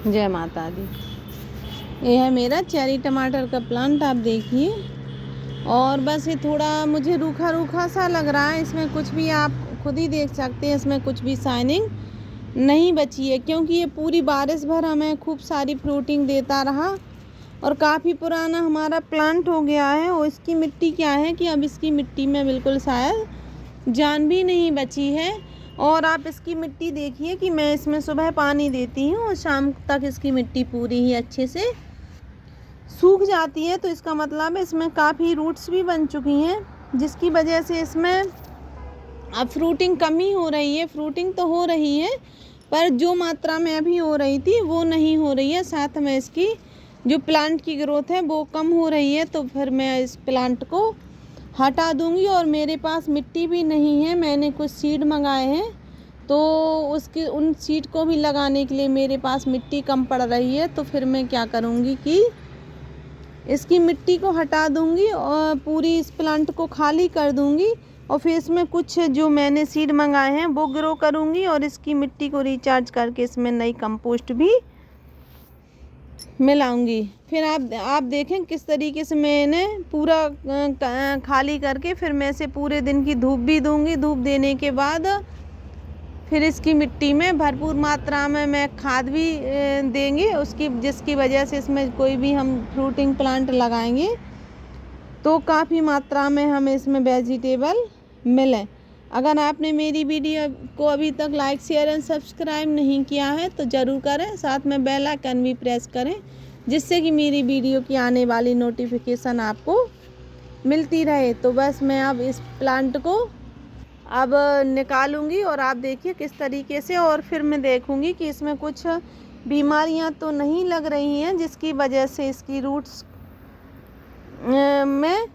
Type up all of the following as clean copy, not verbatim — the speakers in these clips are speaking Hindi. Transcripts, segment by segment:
जय माता दी। ये है मेरा चेरी टमाटर का प्लांट, आप देखिए। और बस ये थोड़ा मुझे रूखा रूखा सा लग रहा है। इसमें कुछ भी आप खुद ही देख सकते हैं, इसमें कुछ भी शाइनिंग नहीं बची है, क्योंकि ये पूरी बारिश भर हमें खूब सारी फ्रूटिंग देता रहा और काफ़ी पुराना हमारा प्लांट हो गया है। और इसकी मिट्टी क्या है कि अब इसकी मिट्टी में बिल्कुल शायद जान भी नहीं बची है। और आप इसकी मिट्टी देखिए कि मैं इसमें सुबह पानी देती हूँ और शाम तक इसकी मिट्टी पूरी ही अच्छे से सूख जाती है। तो इसका मतलब है इसमें काफ़ी रूट्स भी बन चुकी हैं, जिसकी वजह से इसमें अब फ्रूटिंग कमी हो रही है। फ्रूटिंग तो हो रही है, पर जो मात्रा में अभी हो रही थी वो नहीं हो रही है। साथ में इसकी जो प्लांट की ग्रोथ है वो कम हो रही है। तो फिर मैं इस प्लांट को हटा दूंगी। और मेरे पास मिट्टी भी नहीं है, मैंने कुछ सीड मंगाए हैं, तो उसकी उन सीड को भी लगाने के लिए मेरे पास मिट्टी कम पड़ रही है। तो फिर मैं क्या करूँगी कि इसकी मिट्टी को हटा दूंगी और पूरी इस प्लांट को खाली कर दूंगी। और फिर इसमें कुछ जो मैंने सीड मंगाए हैं वो ग्रो करूंगी और इसकी मिट्टी को रिचार्ज करके इसमें नई कंपोस्ट भी मिलाऊंगी। फिर आप देखें किस तरीके से मैंने पूरा खाली करके फिर मैं इसे पूरे दिन की धूप भी दूंगी। धूप देने के बाद फिर इसकी मिट्टी में भरपूर मात्रा में मैं खाद भी देंगे उसकी, जिसकी वजह से इसमें कोई भी हम फ्रूटिंग प्लांट लगाएंगे तो काफ़ी मात्रा में हमें इसमें वेजिटेबल मिले। अगर आपने मेरी वीडियो को अभी तक लाइक शेयर एंड सब्सक्राइब नहीं किया है तो ज़रूर करें, साथ में बेल आइकन भी प्रेस करें, जिससे कि मेरी वीडियो की आने वाली नोटिफिकेशन आपको मिलती रहे। तो बस मैं अब इस प्लांट को अब निकालूंगी और आप देखिए किस तरीके से। और फिर मैं देखूंगी कि इसमें कुछ बीमारियां तो नहीं लग रही हैं, जिसकी वजह से इसकी रूट्स में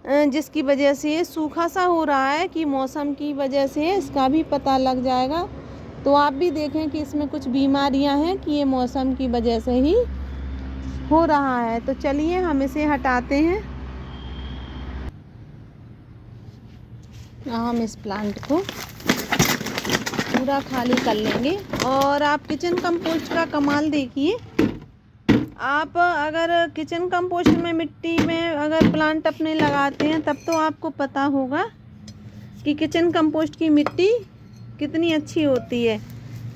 जिसकी वजह से ये सूखा सा हो रहा है, कि मौसम की वजह से इसका भी पता लग जाएगा। तो आप भी देखें कि इसमें कुछ बीमारियां हैं कि ये मौसम की वजह से ही हो रहा है। तो चलिए हम इसे हटाते हैं। हम इस प्लांट को पूरा खाली कर लेंगे। और आप किचन कंपोस्ट का कमाल देखिए। आप अगर किचन कंपोस्ट में मिट्टी में अगर प्लांट अपने लगाते हैं तब तो आपको पता होगा कि किचन कंपोस्ट की मिट्टी कितनी अच्छी होती है।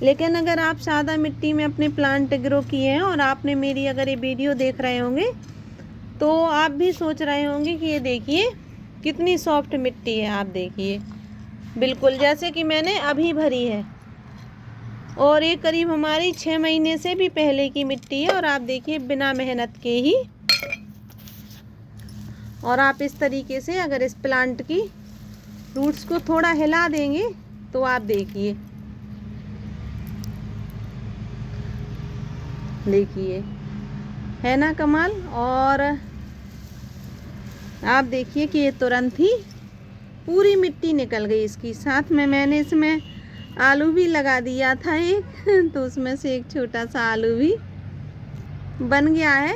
लेकिन अगर आप सादा मिट्टी में अपने प्लांट ग्रो किए हैं और आपने मेरी अगर ये वीडियो देख रहे होंगे तो आप भी सोच रहे होंगे कि ये देखिए कितनी सॉफ्ट मिट्टी है। आप देखिए बिल्कुल जैसे कि मैंने अभी भरी है, और ये करीब हमारी 6 महीने से भी पहले की मिट्टी है। और आप देखिए बिना मेहनत के ही। और आप इस तरीके से अगर इस प्लांट की रूट्स को थोड़ा हिला देंगे तो आप देखिए है ना कमाल। और आप देखिए कि ये तुरंत ही पूरी मिट्टी निकल गई इसकी। साथ में मैंने इसमें आलू भी लगा दिया था एक तो उसमें से एक छोटा सा आलू भी बन गया है,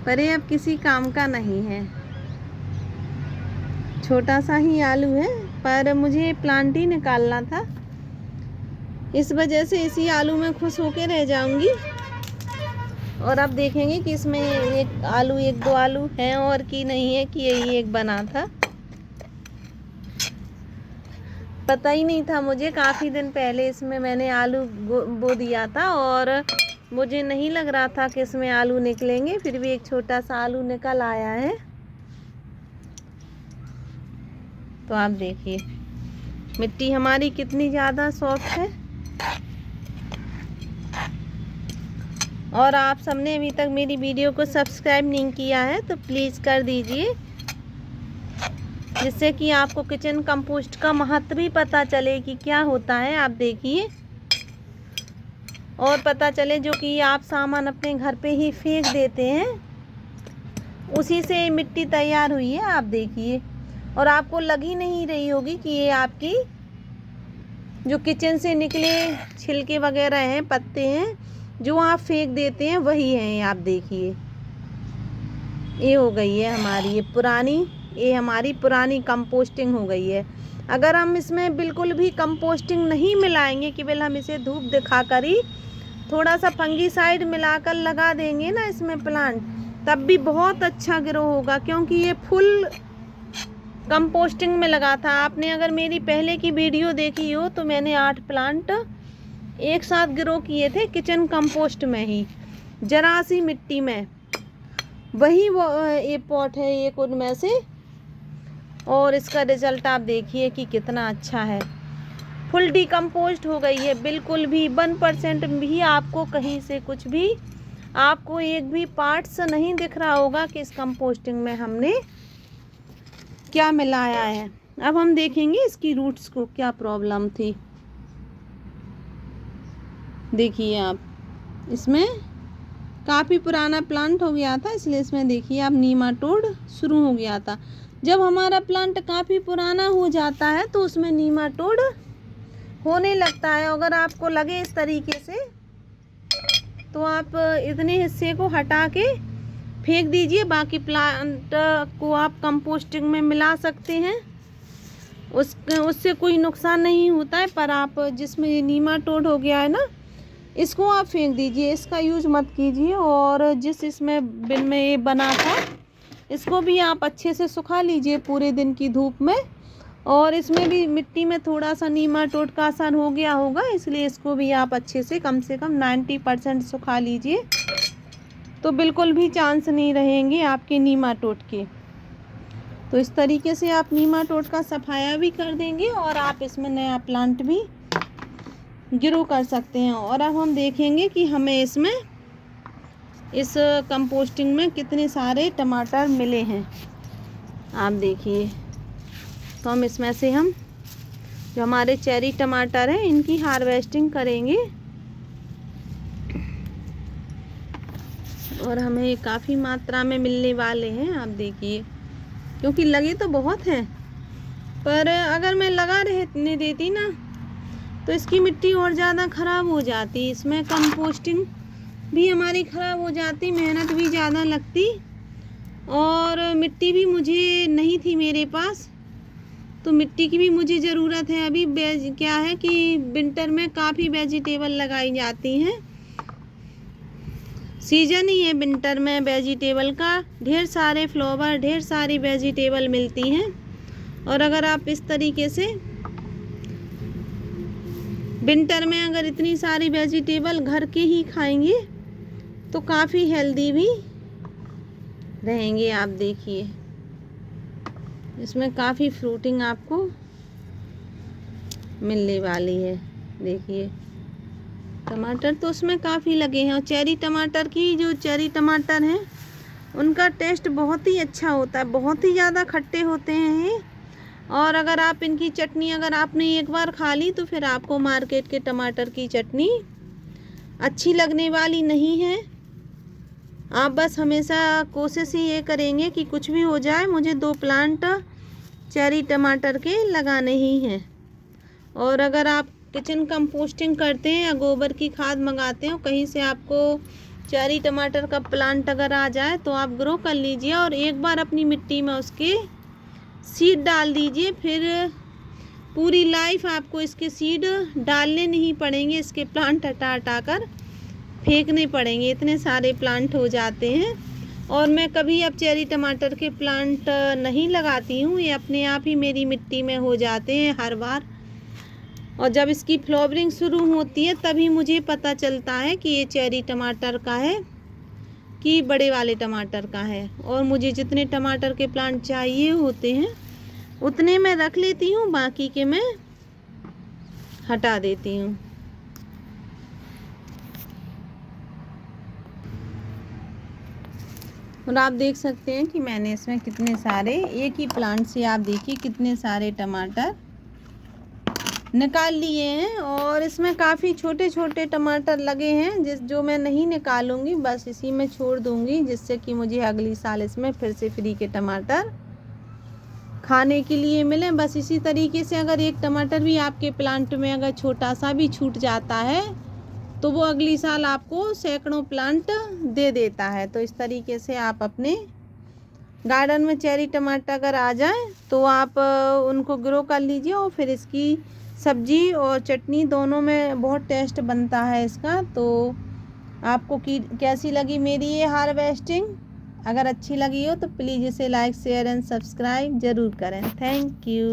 पर ये अब किसी काम का नहीं है। छोटा सा ही आलू है, पर मुझे प्लांट ही निकालना था, इस वजह से इसी आलू में खुश होकर रह जाऊंगी। और अब देखेंगे कि इसमें एक दो आलू हैं और कि नहीं है, कि यही एक बना था। पता ही नहीं था मुझे, काफ़ी दिन पहले इसमें मैंने आलू बो दिया था और मुझे नहीं लग रहा था कि इसमें आलू निकलेंगे। फिर भी एक छोटा सा आलू निकल आया है। तो आप देखिए मिट्टी हमारी कितनी ज़्यादा सॉफ्ट है। और आप सबने अभी तक मेरी वीडियो को सब्सक्राइब नहीं किया है तो प्लीज़ कर दीजिए, जिससे कि आपको किचन कंपोस्ट का महत्व भी पता चले कि क्या होता है। आप देखिए और पता चले जो कि आप सामान अपने घर पे ही फेंक देते हैं, उसी से मिट्टी तैयार हुई है। आप देखिए और आपको लग ही नहीं रही होगी कि ये आपकी जो किचन से निकले छिलके वगैरह हैं, पत्ते हैं, जो आप फेंक देते हैं वही हैं। आप देखिए ये हो गई है हमारी पुरानी कंपोस्टिंग हो गई है। अगर हम इसमें बिल्कुल भी कंपोस्टिंग नहीं मिलाएंगे, केवल हम इसे धूप दिखा कर ही थोड़ा सा फंगीसाइड मिलाकर लगा देंगे ना इसमें प्लांट, तब भी बहुत अच्छा ग्रो होगा, क्योंकि ये फुल कंपोस्टिंग में लगा था। आपने अगर मेरी पहले की वीडियो देखी हो तो मैंने 8 प्लांट एक साथ ग्रो किए थे किचन कंपोस्ट में ही, जरा सी मिट्टी में। वही वो ये पॉट है एक उनमें से, और इसका रिजल्ट आप देखिए कि कितना अच्छा है। फुल डिकम्पोस्ट हो गई है, बिल्कुल भी 1% भी आपको कहीं से कुछ भी, आपको एक भी पार्ट्स नहीं दिख रहा होगा कि इस कंपोस्टिंग में हमने क्या मिलाया है। अब हम देखेंगे इसकी रूट्स को क्या प्रॉब्लम थी। देखिए आप, इसमें काफ़ी पुराना प्लांट हो गया था, इसलिए इसमें देखिए आप नीमाटोड शुरू हो गया था। जब हमारा प्लांट काफ़ी पुराना हो जाता है तो उसमें नीमाटोड होने लगता है। अगर आपको लगे इस तरीके से तो आप इतने हिस्से को हटा के फेंक दीजिए, बाकी प्लांट को आप कंपोस्टिंग में मिला सकते हैं, उससे कोई नुकसान नहीं होता है। पर आप जिसमें ये नीमाटोड हो गया है ना, इसको आप फेंक दीजिए, इसका यूज़ मत कीजिए। और जिस इसमें बिन में ये बना था, इसको भी आप अच्छे से सुखा लीजिए पूरे दिन की धूप में। और इसमें भी मिट्टी में थोड़ा सा नीमाटोड का असर हो गया होगा, इसलिए इसको भी आप अच्छे से कम 90% सुखा लीजिए, तो बिल्कुल भी चांस नहीं रहेंगे आपके नीमाटोड के। तो इस तरीके से आप नीमाटोड का सफाया भी कर देंगे और आप इसमें नया प्लांट भी ग्रो कर सकते हैं। और अब हम देखेंगे कि हमें इसमें इस कंपोस्टिंग में कितने सारे टमाटर मिले हैं। आप देखिए, तो हम इसमें से हम जो हमारे चेरी टमाटर हैं इनकी हार्वेस्टिंग करेंगे, और हमें काफ़ी मात्रा में मिलने वाले हैं। आप देखिए, क्योंकि लगे तो बहुत हैं, पर अगर मैं लगा रहने देती ना तो इसकी मिट्टी और ज़्यादा ख़राब हो जाती, इसमें कंपोस्टिंग भी हमारी ख़राब हो जाती, मेहनत भी ज़्यादा लगती, और मिट्टी भी मुझे नहीं थी मेरे पास, तो मिट्टी की भी मुझे ज़रूरत है। अभी क्या है कि विंटर में काफ़ी वेजिटेबल लगाई जाती हैं, सीजन ही है विंटर में वेजिटेबल का, ढेर सारे फ्लावर, ढेर सारी वेजिटेबल मिलती हैं। और अगर आप इस तरीके से विंटर में अगर इतनी सारी वेजिटेबल घर के ही खाएंगे तो काफ़ी हेल्दी भी रहेंगे। आप देखिए, इसमें काफ़ी फ्रूटिंग आपको मिलने वाली है। देखिए, टमाटर तो उसमें काफ़ी लगे हैं, और चेरी टमाटर की जो चेरी टमाटर हैं उनका टेस्ट बहुत ही अच्छा होता है, बहुत ही ज़्यादा खट्टे होते हैं ये। और अगर आप इनकी चटनी अगर आपने एक बार खा ली तो फिर आपको मार्केट के टमाटर की चटनी अच्छी लगने वाली नहीं है। आप बस हमेशा कोशिश ही ये करेंगे कि कुछ भी हो जाए, मुझे 2 प्लांट चेरी टमाटर के लगाने ही हैं। और अगर आप किचन कंपोस्टिंग करते हैं या गोबर की खाद मंगाते हो कहीं से, आपको चेरी टमाटर का प्लांट अगर आ जाए तो आप ग्रो कर लीजिए, और एक बार अपनी मिट्टी में उसके सीड डाल दीजिए, फिर पूरी लाइफ आपको इसके सीड डालने नहीं पड़ेंगे, इसके प्लांट हटा हटा कर फेंकने पड़ेंगे, इतने सारे प्लांट हो जाते हैं। और मैं कभी अब चेरी टमाटर के प्लांट नहीं लगाती हूँ, ये अपने आप ही मेरी मिट्टी में हो जाते हैं हर बार। और जब इसकी फ्लावरिंग शुरू होती है तभी मुझे पता चलता है कि ये चेरी टमाटर का है कि बड़े वाले टमाटर का है। और मुझे जितने टमाटर के प्लांट चाहिए होते हैं उतने मैं रख लेती हूँ, बाकी के मैं हटा देती हूँ। और आप देख सकते हैं कि मैंने इसमें कितने सारे, एक ही प्लांट से आप देखिए कितने सारे टमाटर निकाल लिए हैं। और इसमें काफ़ी छोटे छोटे टमाटर लगे हैं जो मैं नहीं निकालूंगी, बस इसी में छोड़ दूंगी, जिससे कि मुझे अगली साल इसमें फिर से फ्री के टमाटर खाने के लिए मिले। बस इसी तरीके से अगर एक टमाटर भी आपके प्लांट में अगर छोटा सा भी छूट जाता है तो वो अगली साल आपको सैकड़ों प्लांट दे देता है। तो इस तरीके से आप अपने गार्डन में चेरी टमाटर अगर आ जाए तो आप उनको ग्रो कर लीजिए, और फिर इसकी सब्जी और चटनी दोनों में बहुत टेस्ट बनता है इसका। तो आपको कैसी लगी मेरी ये हार्वेस्टिंग? अगर अच्छी लगी हो तो प्लीज़ इसे लाइक शेयर एंड सब्सक्राइब ज़रूर करें। Thank you.